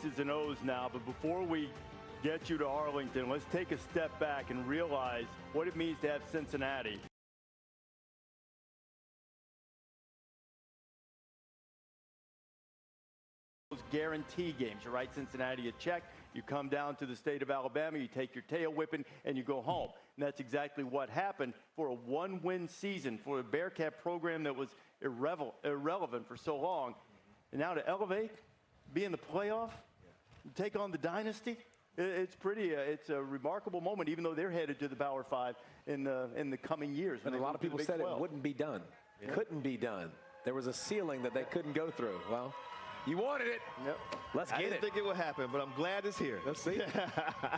X's and O's now, but before we get you to Arlington, let's take a step back and realize what it means to have Cincinnati. Guarantee games. You write Cincinnati a check, you come down to the state of Alabama, you take your tail whipping, and you go home. And that's exactly what happened for a one-win season for a Bearcat program that was irrelevant for so long. And now to elevate, be in the playoff, take on the dynasty, it's a remarkable moment, even though they're headed to the Power Five in the coming years. And a lot of people said it wouldn't be done. Yeah. Couldn't be done. There was a ceiling that they couldn't go through. Well, you wanted it. Yep. Let's get it. I didn't think it would happen, but I'm glad it's here. Let's see.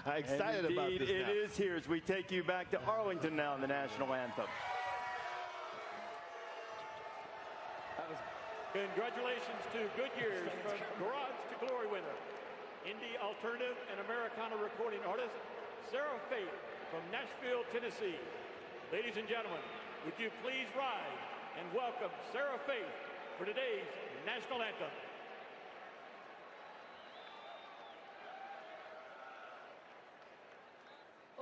Excited about this now. It is here as we take you back to Arlington now in the national anthem. Congratulations to Goodyear's from Garage to Glory winner, indie alternative and Americana recording artist, Sarah Faith from Nashville, Tennessee. Ladies and gentlemen, would you please rise and welcome Sarah Faith for today's national anthem.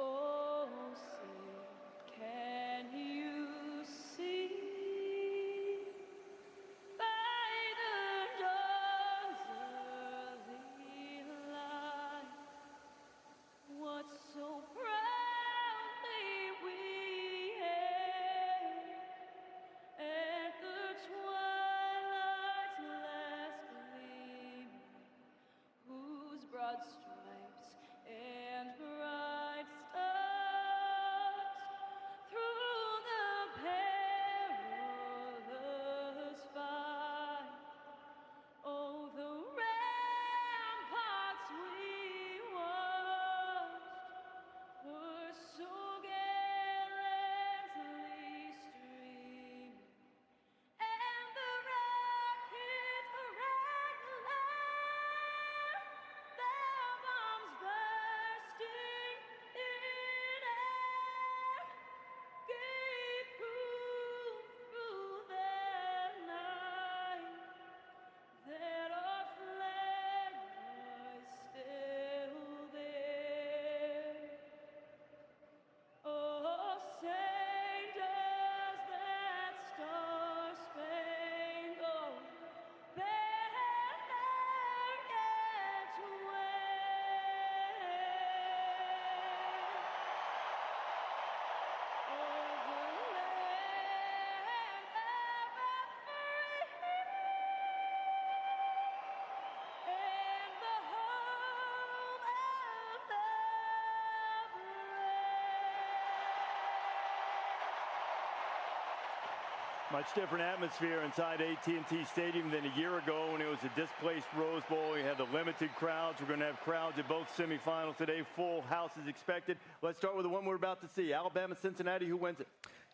Oh, say, can you see by the dawn's early light what so proudly we hailed at the twilight's last gleam, whose broad stripes and bright stars through the perilous fight, oh, the ramparts we watched were so gallantly streamed, and the rockets around the land, their bombs bursting in air, gave proof through their night that our flag was still there. Oh, say does that star-spangled banner yet wave over the land of the free and the home of the Much different atmosphere inside AT&T Stadium than a year ago when it was a displaced Rose Bowl. We had the limited crowds. We're going to have crowds at both semifinals today. Full house is expected. Let's start with the one we're about to see. Alabama, Cincinnati. Who wins it?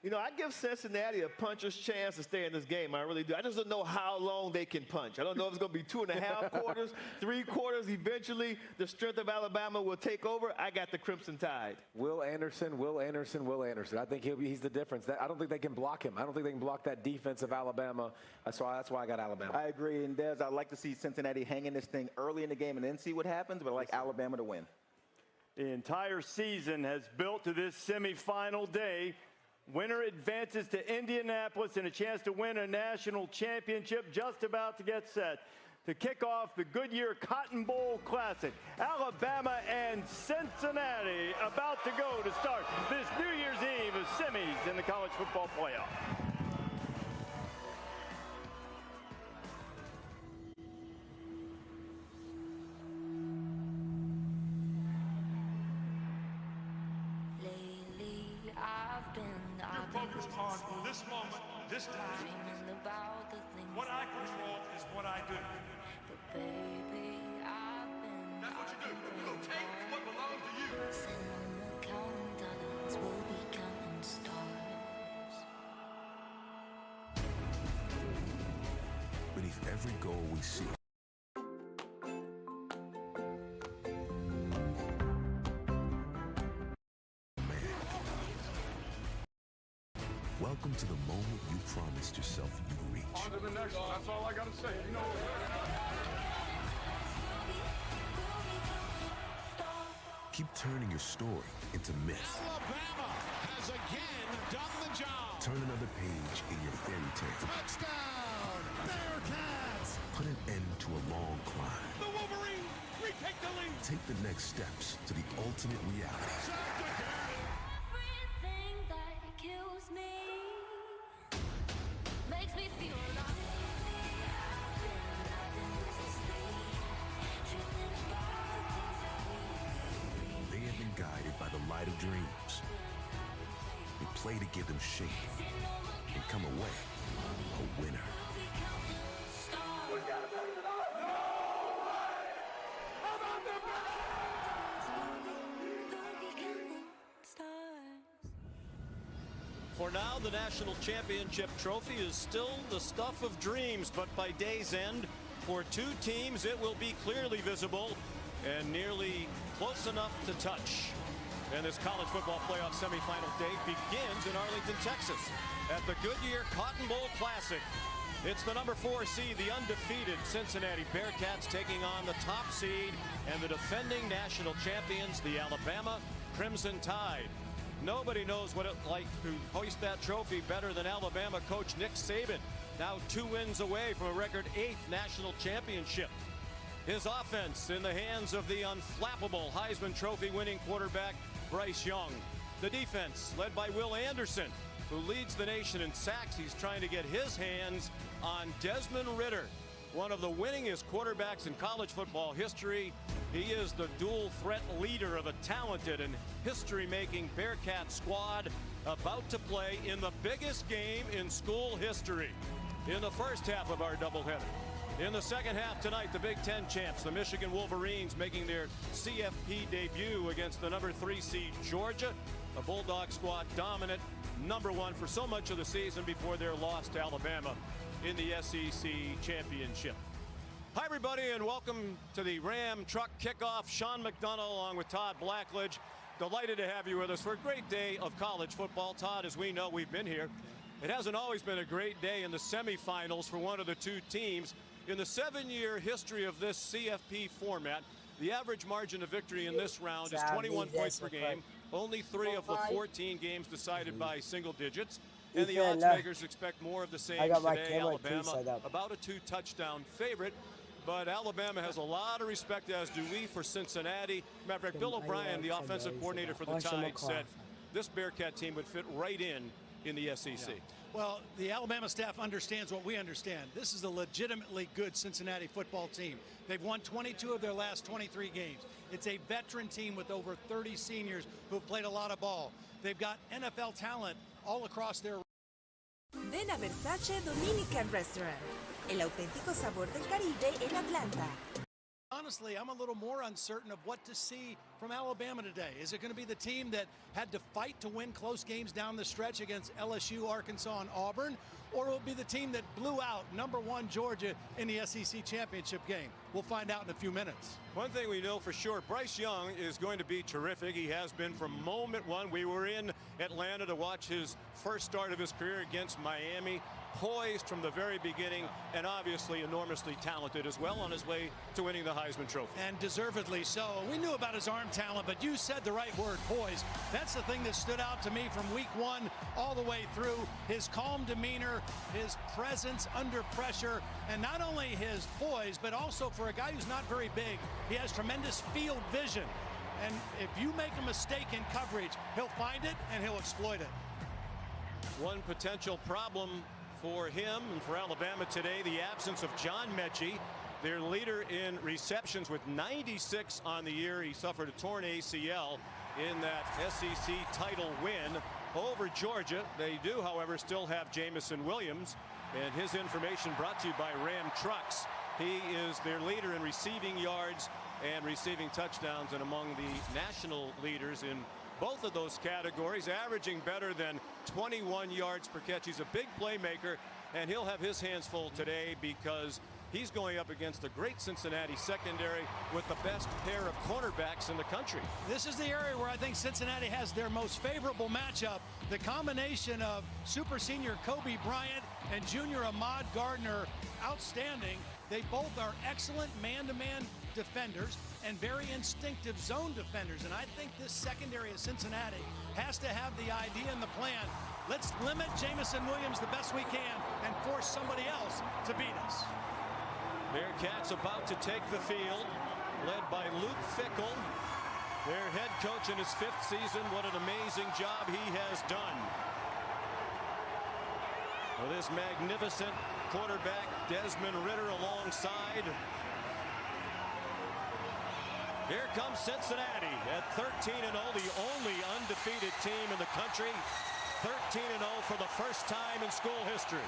You know, I give Cincinnati a puncher's chance to stay in this game. I really do. I just don't know how long they can punch. I don't know if it's going to be 2.5 quarters, 3 quarters. Eventually, the strength of Alabama will take over. I got the Crimson Tide. Will Anderson. I think he's the difference. I don't think they can block him. I don't think they can block that defense of Alabama. That's why I got Alabama. I agree. And Des, I'd like to see Cincinnati hanging this thing early in the game and then see what happens, but I like Alabama to win. The entire season has built to this semifinal day. Winner advances to Indianapolis and a chance to win a national championship just about to get set. To kick off the Goodyear Cotton Bowl Classic, Alabama and Cincinnati about to go to start this New Year's Eve of semis in the college football playoff. Focused on this moment, this time. What I control is what I do. but baby, I've been. That's what you do. You gonna take what belongs to you. Sitting on the counting dollars, we'll be counting stars. Beneath every goal we see. Welcome to the moment you promised yourself you'd reach. On to the next one. That's all I gotta say. You know. Keep turning your story into myth. Alabama has again done the job. Turn another page in your fairy tale. Touchdown, Bearcats! Put an end to a long climb. The Wolverines retake the lead. Take the next steps to the ultimate reality. Everything that kills me makes me feel alive. They have been guided by the light of dreams. They play to give them shape and come away a winner. For now, the national championship trophy is still the stuff of dreams, but by day's end, for two teams, it will be clearly visible and nearly close enough to touch. And this college football playoff semifinal day begins in Arlington, Texas, at the Goodyear Cotton Bowl Classic. It's the number 4 seed, the undefeated Cincinnati Bearcats, taking on the top seed and the defending national champions, the Alabama Crimson Tide. Nobody knows what it's like to hoist that trophy better than Alabama coach Nick Saban, now 2 wins away from a record 8th national championship. His offense in the hands of the unflappable Heisman Trophy winning quarterback Bryce Young. The defense led by Will Anderson, who leads the nation in sacks. He's trying to get his hands on Desmond Ridder, one of the winningest quarterbacks in college football history. He is the dual threat leader of a talented and history-making Bearcat squad about to play in the biggest game in school history in the first half of our doubleheader. In the second half tonight, the Big Ten champs, the Michigan Wolverines, making their CFP debut against the number 3 seed Georgia, a Bulldog squad dominant, number 1 for so much of the season before their loss to Alabama in the SEC championship. Hi, everybody, and welcome to the Ram Truck Kickoff. Sean McDonough along with Todd Blackledge. Delighted to have you with us for a great day of college football. Todd, as we know, we've been here. It hasn't always been a great day in the semifinals for one of the two teams. In the 7-year history of this CFP format, the average margin of victory in this round is 21 points per game. Only 3 of the 14 games decided by single digits. And the odds makers expect more of the same today. Alabama, about a 2-touchdown favorite. But Alabama has a lot of respect, as do we, for Cincinnati. Matter of fact, Bill O'Brien, the offensive coordinator for the Tide, said this Bearcat team would fit right in the SEC. Yeah. Well, the Alabama staff understands what we understand. This is a legitimately good Cincinnati football team. They've won 22 of their last 23 games. It's a veteran team with over 30 seniors who have played a lot of ball. They've got NFL talent all across their... Ven a Versace Dominican Restaurant, el auténtico sabor del Caribe en Atlanta. Honestly, I'm a little more uncertain of what to see from Alabama today. Is it going to be the team that had to fight to win close games down the stretch against LSU, Arkansas, and Auburn? Or will it be the team that blew out number 1 Georgia in the SEC championship game? We'll find out in a few minutes. One thing we know for sure, Bryce Young is going to be terrific. He has been from moment 1. We were in Atlanta to watch his first start of his career against Miami. Poised from the very beginning, and obviously enormously talented as well, on his way to winning the Heisman Trophy. And deservedly so. We knew about his arm talent, but you said the right word, poised. That's the thing that stood out to me from week 1 all the way through. His calm demeanor, his presence under pressure, and not only his poise, but also for a guy who's not very big, he has tremendous field vision. And if you make a mistake in coverage, he'll find it and he'll exploit it. One potential problem for him and for Alabama today, the absence of John Mechie, their leader in receptions with 96 on the year. He suffered a torn ACL in that SEC title win over Georgia. They do, however, still have Jamison Williams, and his information brought to you by Ram Trucks. He is their leader in receiving yards and receiving touchdowns, and among the national leaders in both of those categories, averaging better than 21 yards per catch. He's a big playmaker, and he'll have his hands full today because he's going up against a great Cincinnati secondary with the best pair of cornerbacks in the country. This is the area where I think Cincinnati has their most favorable matchup. The combination of super senior Kobe Bryant and junior Ahmad Gardner, outstanding. They both are excellent man-to-man defenders and very instinctive zone defenders. And I think this secondary of Cincinnati has to have the idea and the plan. Let's limit Jamison Williams the best we can and force somebody else to beat us. Bearcats about to take the field, led by Luke Fickell, their head coach in his 5th season. What an amazing job he has done. With this magnificent quarterback, Desmond Ridder, alongside. Here comes Cincinnati at 13-0, the only undefeated team in the country. 13-0 for the first time in school history.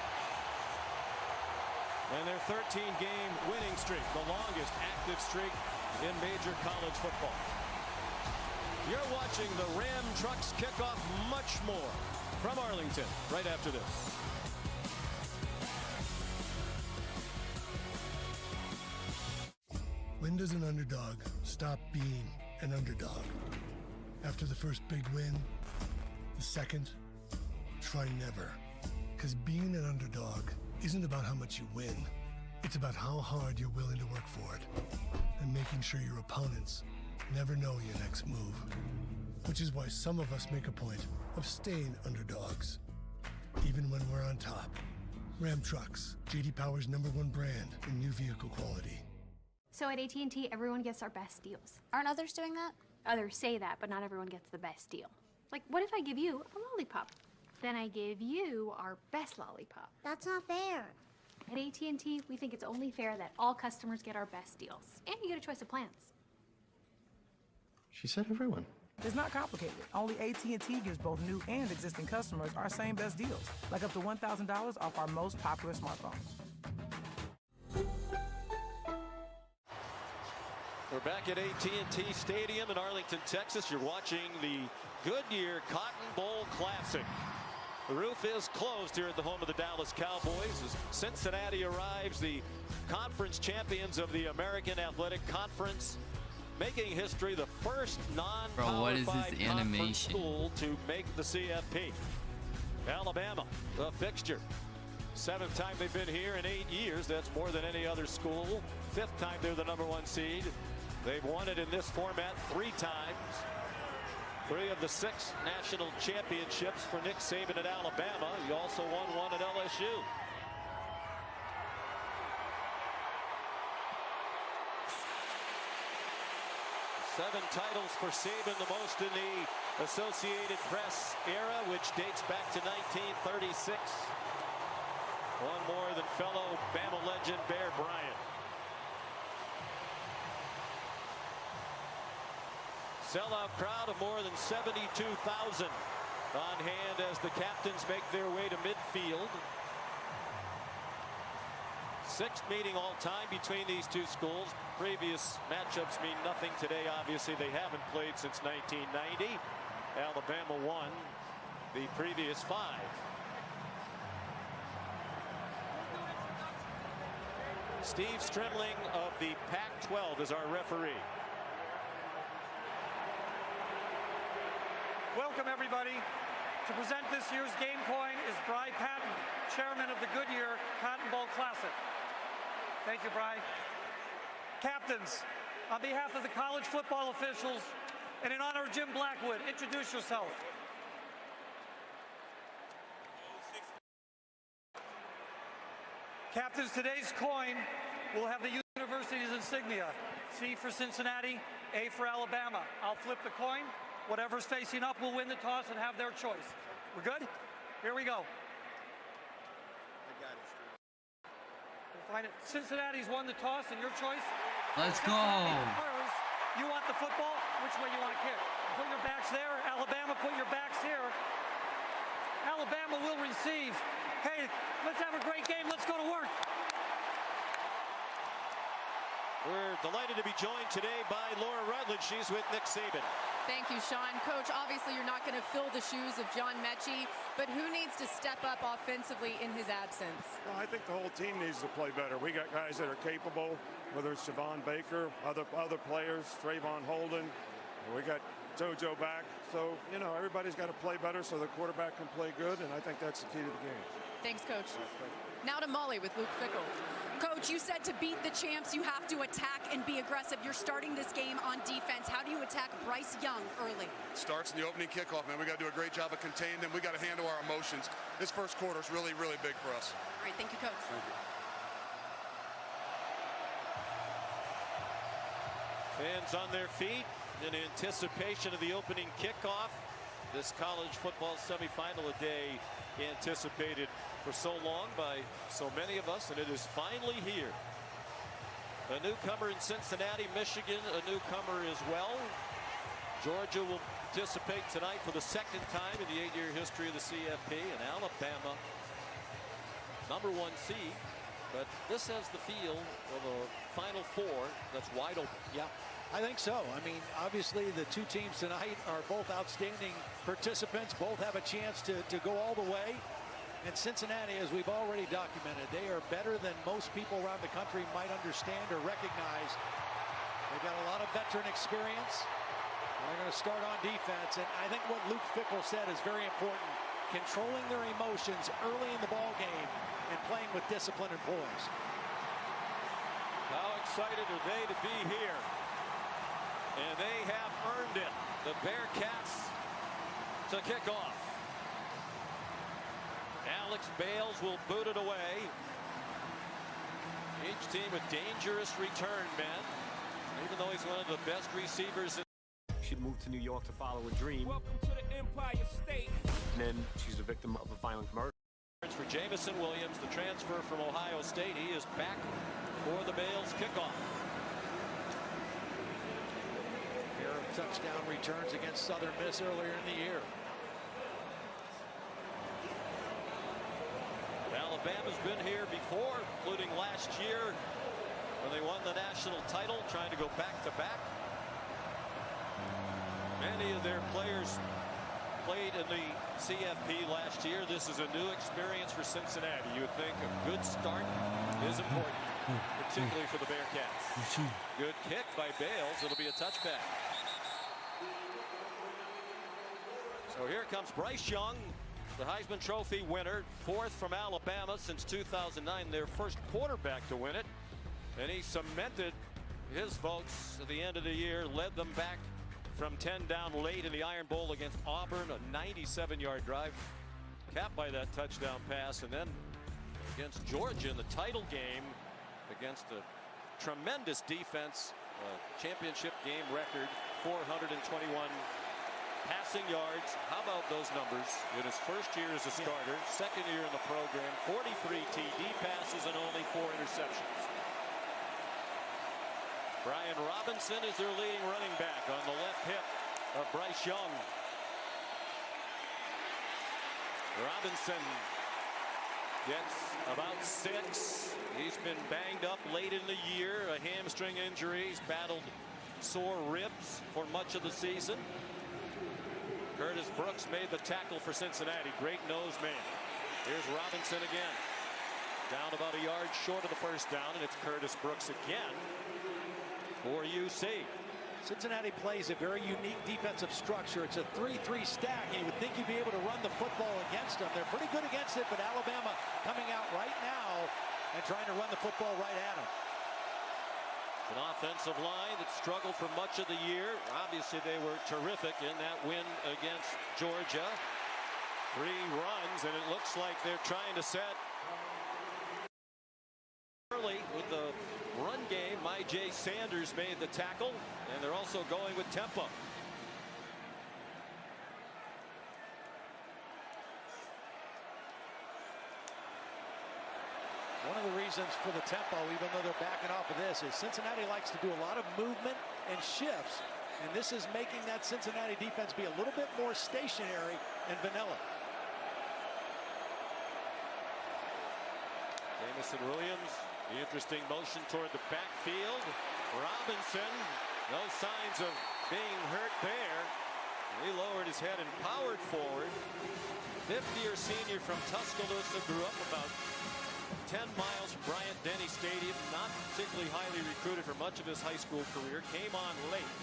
And their 13-game winning streak, the longest active streak in major college football. You're watching the Ram Trucks kickoff, much more from Arlington right after this. When does an underdog stop being an underdog? After the first big win? The second? Try never. Because being an underdog isn't about how much you win. It's about how hard you're willing to work for it. And making sure your opponents never know your next move. Which is why some of us make a point of staying underdogs, even when we're on top. Ram Trucks, J.D. Power's #1 brand in new vehicle quality. So at AT&T, everyone gets our best deals. Aren't others doing that? Others say that, but not everyone gets the best deal. Like, what if I give you a lollipop? Then I give you our best lollipop. That's not fair. At AT&T, we think it's only fair that all customers get our best deals. And you get a choice of plans. She said everyone. It's not complicated. Only AT&T gives both new and existing customers our same best deals, like up to $1,000 off our most popular smartphones. We're back at AT&T Stadium in Arlington, Texas. You're watching the Goodyear Cotton Bowl Classic. The roof is closed here at the home of the Dallas Cowboys as Cincinnati arrives, the conference champions of the American Athletic Conference, making history, the first non-Power 5 conference school to make the CFP. Alabama, the fixture. 7th time they've been here in 8 years. That's more than any other school. 5th time they're the #1 seed. They've won it in this format 3 times. 3 of the 6 national championships for Nick Saban at Alabama. He also won 1 at LSU. Seven titles for Saban, the most in the Associated Press era, which dates back to 1936. One more than fellow Bama legend Bear Bryant. Sellout crowd of more than 72,000 on hand as the captains make their way to midfield. 6th meeting all time between these two schools. Previous matchups mean nothing today. Obviously, they haven't played since 1990. Alabama won the previous 5. Steve Strimling of the Pac-12 is our referee. Welcome, everybody. To present this year's game coin is Bry Patton, chairman of the Goodyear Cotton Bowl Classic. Thank you, Bry. Captains, on behalf of the college football officials and in honor of Jim Blackwood, introduce yourself. Captains, today's coin will have the university's insignia. C for Cincinnati, A for Alabama. I'll flip the coin. Whatever's facing up will win the toss and have their choice. We're good? Here we go. I got it, Steve. We'll find it. Cincinnati's won the toss, and your choice? Let's go. First, you want the football? Which way you want to kick? Put your backs there. Alabama, put your backs here. Alabama will receive. Hey, let's have a great game. Let's go to work. We're delighted to be joined today by Laura Rutledge. She's with Nick Saban. Thank you, Sean. Coach, obviously you're not going to fill the shoes of John Mechie, but who needs to step up offensively in his absence? Well, I think the whole team needs to play better. We got guys that are capable, whether it's Javon Baker, other players, Trayvon Holden. We got JoJo back. So, you know, everybody's got to play better so the quarterback can play good, and I think that's the key to the game. Thanks, Coach. Now to Molly with Luke Fickell. Coach, you said to beat the champs, you have to attack and be aggressive. You're starting this game on defense. How do you attack Bryce Young early? Starts in the opening kickoff, man. We got to do a great job of containing them. We got to handle our emotions. This first quarter is really, really big for us. All right, thank you, Coach. Thank you. Fans on their feet in anticipation of the opening kickoff. This college football semifinal, a day anticipated for so long by so many of us, and it is finally here. A newcomer in Cincinnati, Michigan, a newcomer as well. Georgia will participate tonight for the second time in the 8-year history of the CFP, and Alabama, #1 seed. But this has the feel of a Final Four that's wide open. Yeah, I think so. I mean, obviously the two teams tonight are both outstanding participants. Both have a chance to go all the way. And Cincinnati, as we've already documented, they are better than most people around the country might understand or recognize. They've got a lot of veteran experience. They're going to start on defense. And I think what Luke Fickell said is very important. Controlling their emotions early in the ball game and playing with discipline and poise. How excited are they to be here? And they have earned it. The Bearcats to kick off. Alex Bales will boot it away. Each team with dangerous return men. Even though he's one of the best receivers. She'd moved to New York to follow a dream. Welcome to the Empire State. And then she's a victim of a violent murder. For Jamison Williams, the transfer from Ohio State, he is back for the Bales kickoff. A pair of touchdown returns against Southern Miss earlier in the year. Alabama's been here before, including last year when they won the national title, trying to go back-to-back. Many of their players played in the CFP last year. This is a new experience for Cincinnati. You would think a good start is important, particularly for the Bearcats. Good kick by Bales. It'll be a touchback. So here comes Bryce Young, the Heisman Trophy winner, 4th from Alabama since 2009, their first quarterback to win it. And he cemented his votes at the end of the year, led them back from 10 down late in the Iron Bowl against Auburn, a 97-yard drive, capped by that touchdown pass, and then against Georgia in the title game against a tremendous defense, championship game record, 421 passing yards. How about those numbers in his first year as a starter, second year in the program, 43 TD passes and only 4 interceptions. Brian Robinson is their leading running back on the left hip of Bryce Young. Robinson gets about 6. He's been banged up late in the year, a hamstring injury. He's battled sore ribs for much of the season. Curtis Brooks made the tackle for Cincinnati. Great nose man. Here's Robinson again. Down about a yard short of the first down, and it's Curtis Brooks again for UC. Cincinnati plays a very unique defensive structure. It's a 3-3 stack. You would think you'd be able to run the football against them. They're pretty good against it, but Alabama coming out right now and trying to run the football right at them. An offensive line that struggled for much of the year. Obviously, they were terrific in that win against Georgia. 3 runs, and it looks like they're trying to set early with the run game. J. Sanders made the tackle, and they're also going with tempo. One of the reasons for the tempo, even though they're backing off of this, is Cincinnati likes to do a lot of movement and shifts, and this is making that Cincinnati defense be a little bit more stationary and vanilla. Jamison Williams, the interesting motion toward the backfield. Robinson, no signs of being hurt there. He lowered his head and powered forward. 50-year senior from Tuscaloosa, grew up about 10 miles from Bryant-Denny Stadium, not particularly highly recruited for much of his high school career, came on late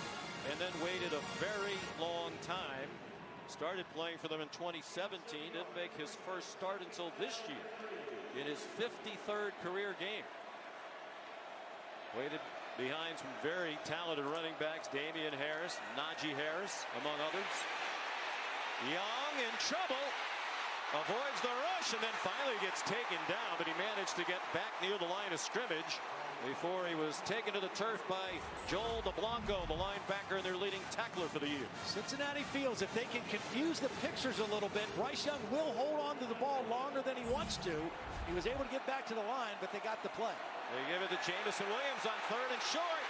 and then waited a very long time. Started playing for them in 2017, didn't make his first start until this year in his 53rd career game. Waited behind some very talented running backs, Damian Harris, Najee Harris, among others. Young in trouble, avoids the rush, and then finally gets taken down, but he managed to get back near the line of scrimmage before he was taken to the turf by Joel DeBlanco, the linebacker and their leading tackler for the year. Cincinnati feels if they can confuse the pictures a little bit, Bryce Young will hold on to the ball longer than he wants to. He was able to get back to the line, but they got the play. They give it to Jamison Williams on 3rd and short.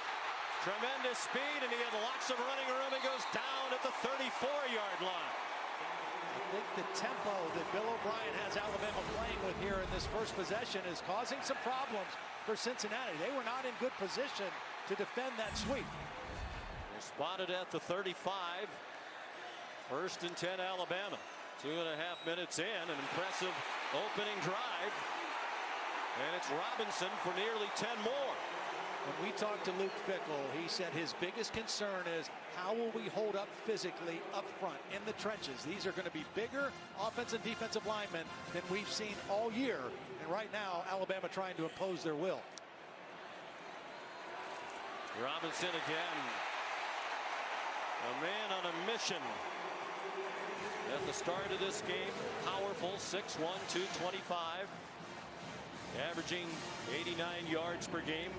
Tremendous speed, and he had lots of running room. He goes down at the 34-yard line. I think the tempo that Bill O'Brien has Alabama playing with here in this first possession is causing some problems for Cincinnati. They were not in good position to defend that sweep. They're spotted at the 35. 1st and 10 Alabama. 2.5 minutes in, an impressive opening drive. And it's Robinson for nearly 10 more. When we talked to Luke Fickell, he said his biggest concern is how will we hold up physically up front in the trenches. These are going to be bigger offensive and defensive linemen than we've seen all year. And right now, Alabama trying to impose their will. Robinson again. A man on a mission. At the start of this game, powerful, 6'1", 225. Averaging 89 yards per game.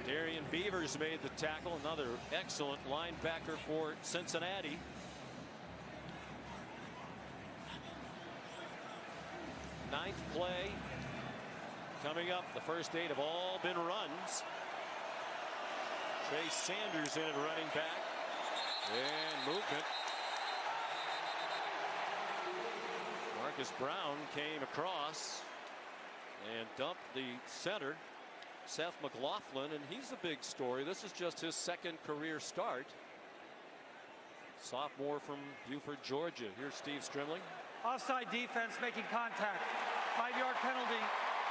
Darian Beavers made the tackle, another excellent linebacker for Cincinnati. Ninth play coming up. The first 8 have all been runs. Trey Sanders in at running back. And movement. Marcus Brown came across and dumped the center, Seth McLaughlin, and he's the big story. This is just his 2nd career start. Sophomore from Buford, Georgia. Here's Steve Strimling. Offside defense making contact. 5-yard penalty,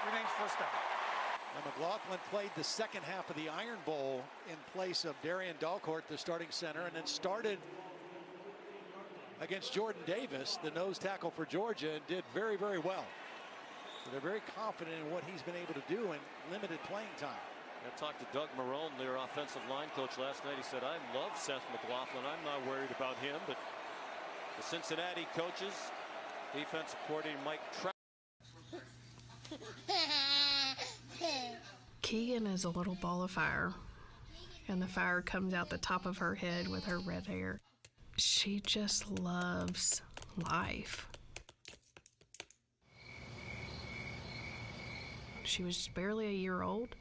remains first down. Now McLaughlin played the second half of the Iron Bowl in place of Darian Dalcourt, the starting center, and then started against Jordan Davis, the nose tackle for Georgia, and did very, very well. So they're very confident in what he's been able to do in limited playing time. I talked to Doug Marrone, their offensive line coach, last night. He said, I love Seth McLaughlin. I'm not worried about him. But the Cincinnati coaches, defensive coordinator Mike Trout. Keegan is a little ball of fire, and the fire comes out the top of her head with her red hair. She just loves life. She was barely a year old,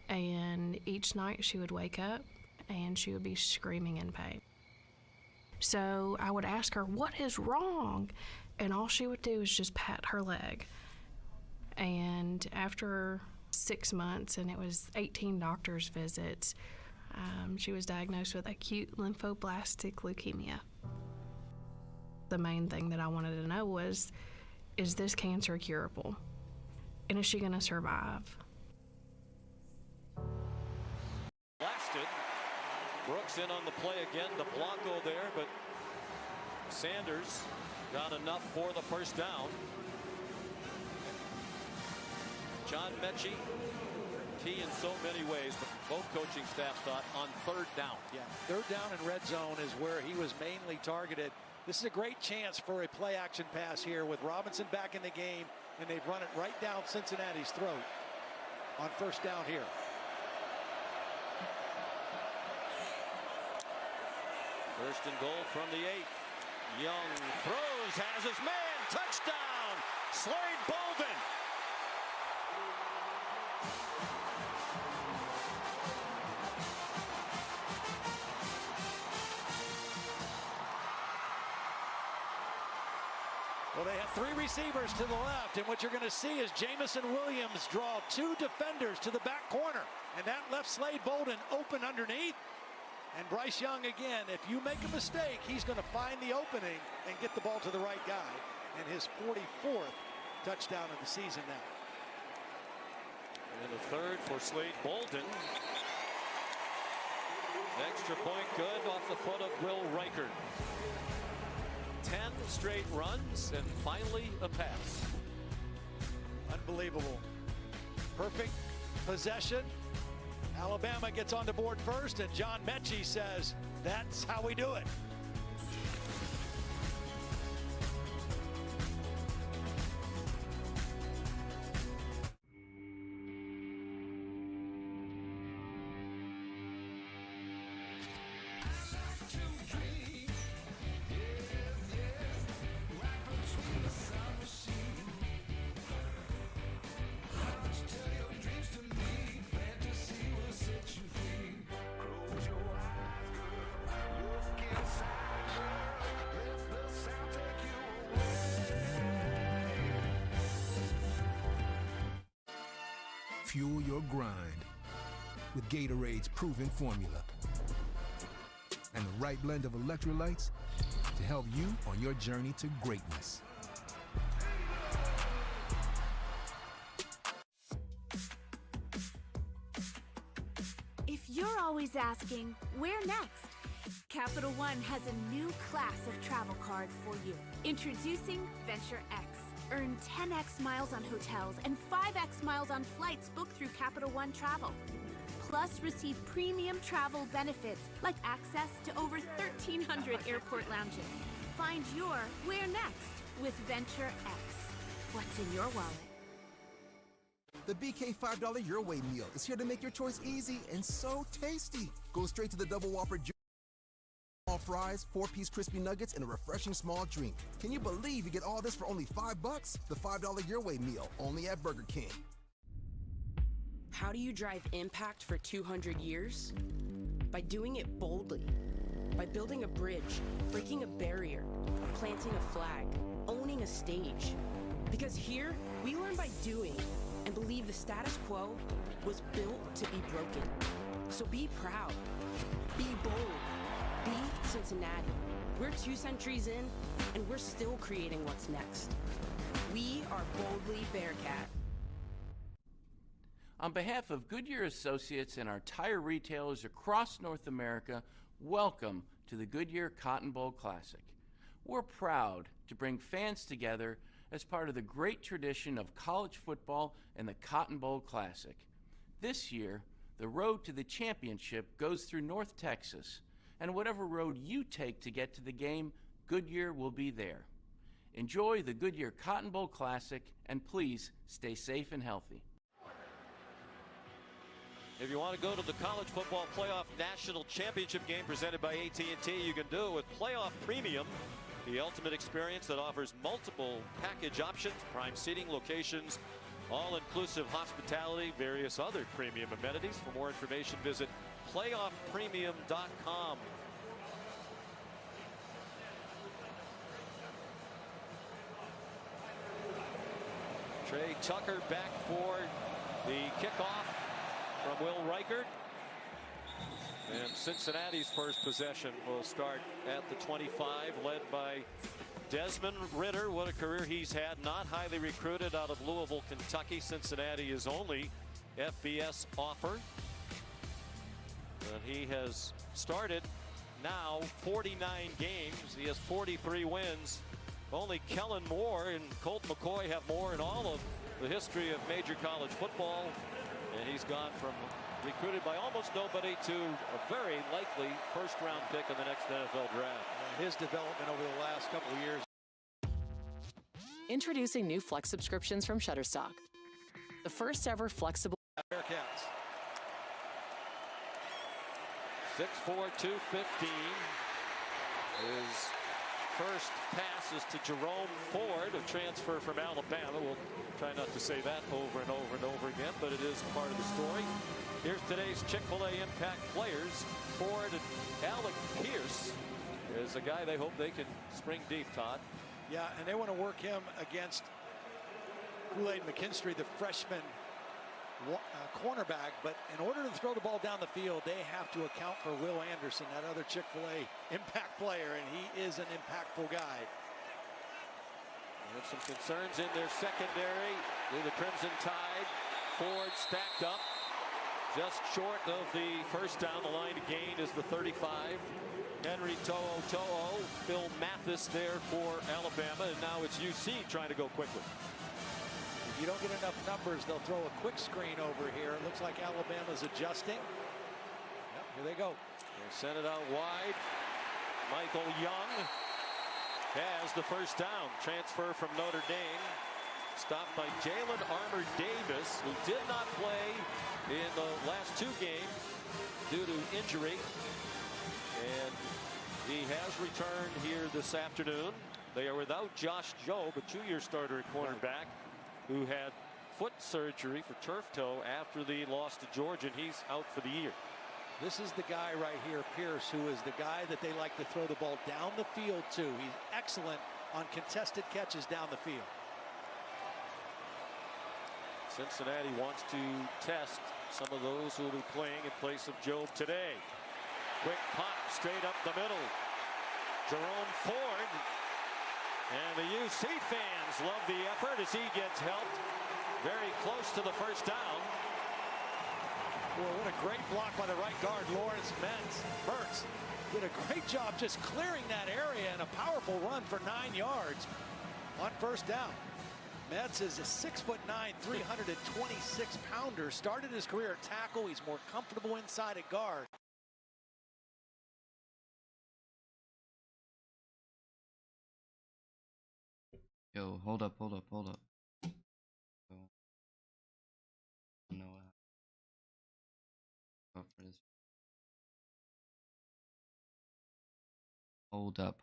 and each night she would wake up and she would be screaming in pain. So I would ask her, what is wrong? And all she would do is just pat her leg. And after 6 months, and it was 18 doctor's visits, she was diagnosed with acute lymphoblastic leukemia. The main thing that I wanted to know was, is this cancer curable? And is she going to survive? Blasted. Brooks in on the play again. DeBlanco there, but Sanders got enough for the first down. John Mechie, key in so many ways, but both coaching staffs thought on 3rd down. Yeah, 3rd down and red zone is where he was mainly targeted. This is a great chance for a play action pass here with Robinson back in the game, and they've run it right down Cincinnati's throat on 1st down here. First and goal from the 8. Young throws, has his man, touchdown, Slade Bolden. Well, they have 3 receivers to the left, and what you're going to see is Jamison Williams draw 2 defenders to the back corner, and that left Slade Bolden open underneath. And Bryce Young, again, if you make a mistake, he's going to find the opening and get the ball to the right guy. And his 44th touchdown of the season now. And the 3rd for Slade Bolden. Extra point good off the foot of Will Reichard. 10 straight runs and finally a pass. Unbelievable. Perfect possession. Alabama gets on the board first, and John Mechie says, that's how we do it. Fuel your grind with Gatorade's proven formula and the right blend of electrolytes to help you on your journey to greatness. If you're always asking, where next? Capital One has a new class of travel card for you. Introducing Venture X. Earn 10x miles on hotels and 5x miles on flights booked through Capital One Travel. Plus, receive premium travel benefits like access to over 1,300 airport lounges. Find your where next with Venture X. What's in your wallet? The BK $5 Your Way meal is here to make your choice easy and so tasty. Go straight to the Double Whopper, small fries, 4-piece crispy nuggets, and a refreshing small drink. Can you believe you get all this for only $5? The $5 Your Way meal, only at Burger King. How do you drive impact for 200 years? By doing it boldly. By building a bridge, breaking a barrier, planting a flag, owning a stage. Because here, we learn by doing and believe the status quo was built to be broken. So be proud. Be bold. Be Cincinnati. We're 2 centuries in, and we're still creating what's next. We are boldly Bearcat. On behalf of Goodyear Associates and our tire retailers across North America, welcome to the Goodyear Cotton Bowl Classic. We're proud to bring fans together as part of the great tradition of college football and the Cotton Bowl Classic. This year, the road to the championship goes through North Texas, and whatever road you take to get to the game, Goodyear will be there. Enjoy the Goodyear Cotton Bowl Classic, and please stay safe and healthy. If you want to go to the College Football Playoff National Championship game presented by AT&T, you can do it with Playoff Premium, the ultimate experience that offers multiple package options, prime seating locations, all-inclusive hospitality, various other premium amenities. For more information, visit playoffpremium.com. Trey Tucker back for the kickoff from Will Reichert. And Cincinnati's first possession will start at the 25, led by Desmond Ridder. What a career he's had. Not highly recruited out of Louisville, Kentucky. Cincinnati is only FBS offer. And he has started now 49 games. He has 43 wins. Only Kellen Moore and Colt McCoy have more in all of the history of major college football. And he's gone from recruited by almost nobody to a very likely first-round pick in the next NFL draft. His development over the last couple of years. Introducing new Flex subscriptions from Shutterstock. The first ever flexible. Bearcats. 6'4", 215. His first pass is to Jerome Ford, a transfer from Alabama. We'll try not to say that over and over and over again, but it is part of the story. Here's today's Chick-fil-A impact players. Ford and Alec Pierce is a guy they hope they can spring deep, Todd. Yeah, and they want to work him against Kool-Aid McKinstry, the freshman cornerback. But in order to throw the ball down the field, they have to account for Will Anderson, that other Chick-fil-A impact player, and he is an impactful guy. There's some concerns in their secondary with the Crimson Tide. Ford stacked up just short of the first down. The line to gain is the 35. Henry To'o, Phil Mathis there for Alabama, and now it's UC trying to go quickly. If you don't get enough numbers, they'll throw a quick screen over here. It looks like Alabama's adjusting. Yep, here they go. They send it out wide. Michael Young has the first down. Transfer from Notre Dame. Stopped by Jalen Armour Davis, who did not play in the last 2 games due to injury. And he has returned here this afternoon. They are without Josh Jobe, a 2-year starter at cornerback, who had foot surgery for turf toe after the loss to Georgia, and he's out for the year. This is the guy right here, Pierce, who is the guy that they like to throw the ball down the field to. He's excellent on contested catches down the field. Cincinnati wants to test some of those who will be playing in place of Jobe today. Quick pop straight up the middle. Jerome Ford. And the UC fans love the effort as he gets helped very close to the first down. Boy, what a great block by the right guard, Lawrence Mertz. Did a great job just clearing that area and a powerful run for 9 yards on first down. Metz is a 6'9", 326-pounder. Started his career at tackle. He's more comfortable inside at guard. Yo, hold up. Oh, no. Go for this. Hold up.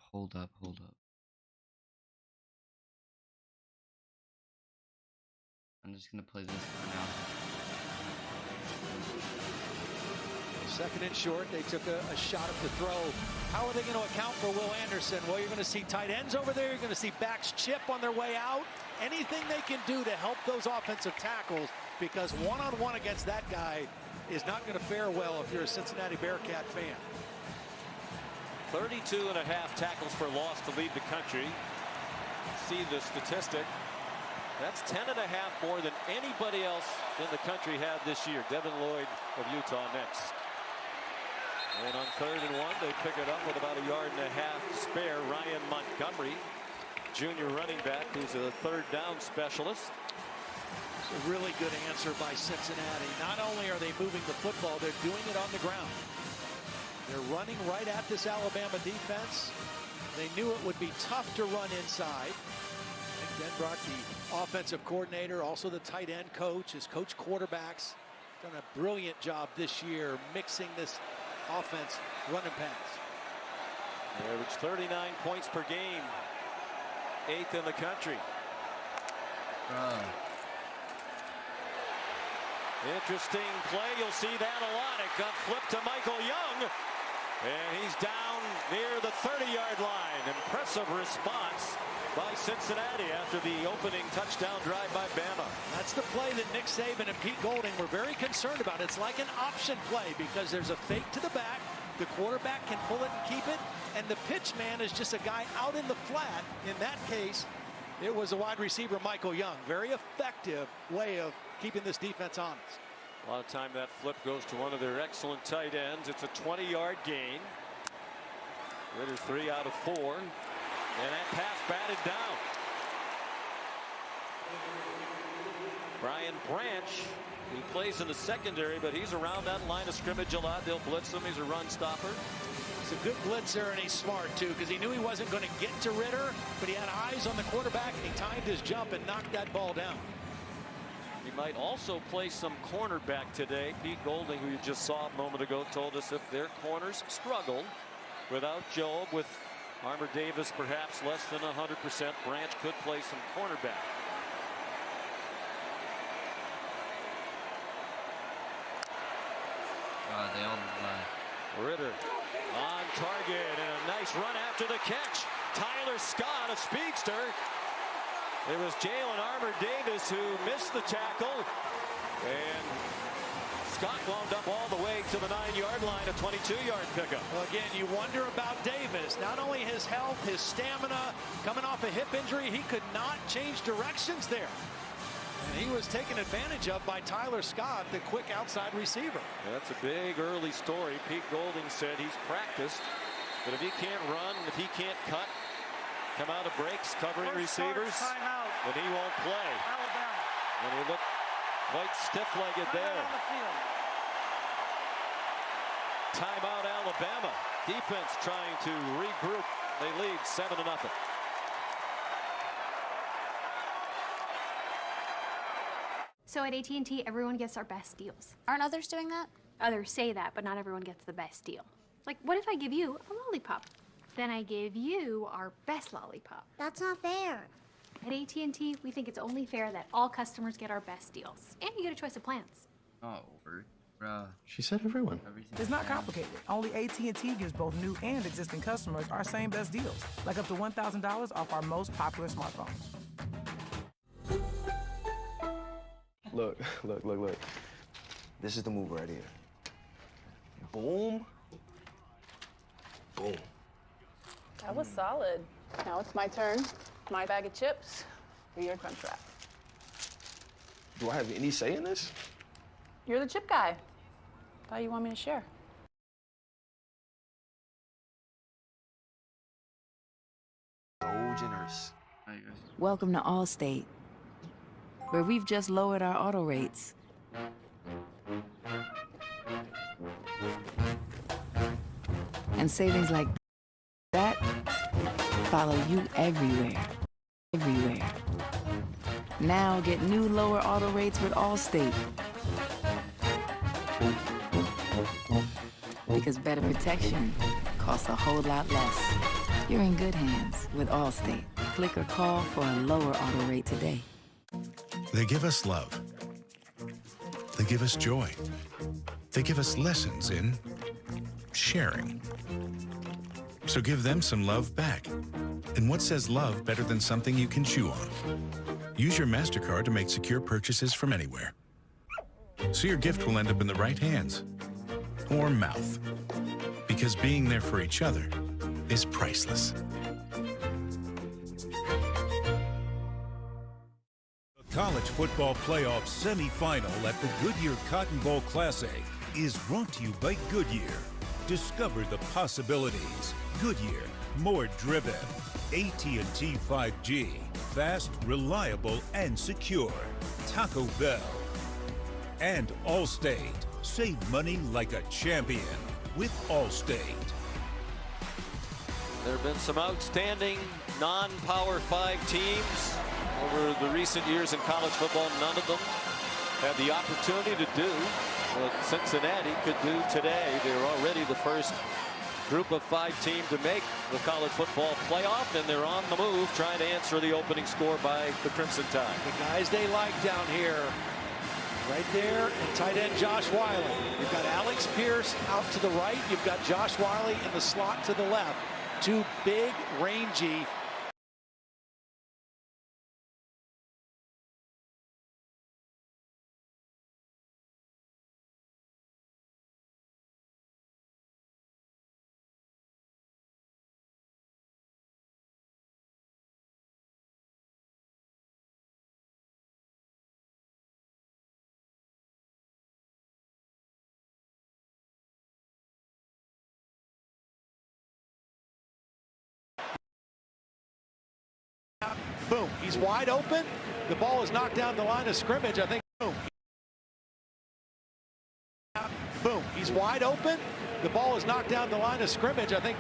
I'm just gonna play this for now. Second and short, they took a shot at the throw. How are they going to account for Will Anderson? Well, you're going to see tight ends over there. You're going to see backs chip on their way out. Anything they can do to help those offensive tackles, because one-on-one against that guy is not going to fare well if you're a Cincinnati Bearcat fan. 32.5 tackles for loss to lead the country. See the statistic. That's 10.5 more than anybody else in the country had this year. Devin Lloyd of Utah next. And on 3rd and 1, they pick it up with about 1.5 yards to spare. Ryan Montgomery, junior running back, who's a 3rd down specialist. It's a really good answer by Cincinnati. Not only are they moving the football, they're doing it on the ground. They're running right at this Alabama defense. They knew it would be tough to run inside. Nick Denbrock, the offensive coordinator, also the tight end coach, has coached quarterbacks. Done a brilliant job this year mixing this offense, run and pass. They average 39 points per game, 8th in the country. Interesting play. You'll see that a lot. It got flipped to Michael Young, and he's down near the 30-yard line. Impressive response by Cincinnati after the opening touchdown drive by Bama. That's the play that Nick Saban and Pete Golding were very concerned about. It's like an option play because there's a fake to the back. The quarterback can pull it and keep it, and the pitch man is just a guy out in the flat. In that case, it was a wide receiver, Michael Young. Very effective way of keeping this defense honest. A lot of time that flip goes to one of their excellent tight ends. It's a 20-yard gain. Ritter 3 out of 4. And that pass batted down. Brian Branch, he plays in the secondary, but he's around that line of scrimmage a lot. They'll blitz him. He's a run stopper. He's a good blitzer, and he's smart, too, because he knew he wasn't going to get to Ritter, but he had eyes on the quarterback, and he timed his jump and knocked that ball down. He might also play some cornerback today. Pete Golding, who you just saw a moment ago, told us if their corners struggle without Jobe, with Armour Davis perhaps less than 100%, Branch could play some cornerback. They all Ritter on target, and a nice run after the catch. Tyler Scott, a speedster. It was Jalen Armour Davis who missed the tackle, and Scott wound up all the way to the 9-yard line, a 22-yard pickup. Well, again, you wonder about Davis. Not only his health, his stamina, coming off a hip injury, he could not change directions there. And he was taken advantage of by Tyler Scott, the quick outside receiver. That's a big early story. Pete Golding said he's practiced, but if he can't run, if he can't cut, come out of breaks, covering receivers, then he won't play. Alabama. And he looked quite stiff-legged there. Timeout, Alabama. Defense trying to regroup. They lead 7-0. So at AT&T, everyone gets our best deals. Aren't others doing that? Others say that, but not everyone gets the best deal. Like, what if I give you a lollipop? Then I give you our best lollipop. That's not fair. At AT&T, we think it's only fair that all customers get our best deals. And you get a choice of plans. Oh, bruh. She said everyone. It's not complicated. Only AT&T gives both new and existing customers our same best deals, like up to $1,000 off our most popular smartphones. Look. This is the move right here. Boom. Boom. That was solid. Now it's my turn. My bag of chips for your crunch wrap. Do I have any say in this? You're the chip guy. Thought you want me to share. So generous. Welcome to Allstate, where we've just lowered our auto rates. And savings like that follow you everywhere. Everywhere. Now get new lower auto rates with Allstate. Because better protection costs a whole lot less. You're in good hands with Allstate. Click or call for a lower auto rate today. They give us love. They give us joy. They give us lessons in sharing. So give them some love back. And what says love better than something you can chew on? Use your MasterCard to make secure purchases from anywhere. So your gift will end up in the right hands or mouth. Because being there for each other is priceless. The College Football Playoff semifinal at the Goodyear Cotton Bowl Classic is brought to you by Goodyear. Discover the possibilities. Goodyear, more driven. AT&T 5G, fast, reliable, and secure. Taco Bell. And Allstate. Save money like a champion with Allstate. There have been some outstanding non-Power 5 teams over the recent years in college football. None of them have the opportunity to do what Cincinnati could do today. They're already the first group of 5 team to make the college football playoff, and they're on the move trying to answer the opening score by the Crimson Tide. The guys they like down here, right there, and tight end Josh Wiley. You've got Alex Pierce out to the right. You've got Josh Wiley in the slot to the left. Two big, rangy boom. He's wide open. The ball is knocked down the line of scrimmage. I think, boom. Boom. He's wide open. The ball is knocked down the line of scrimmage. I think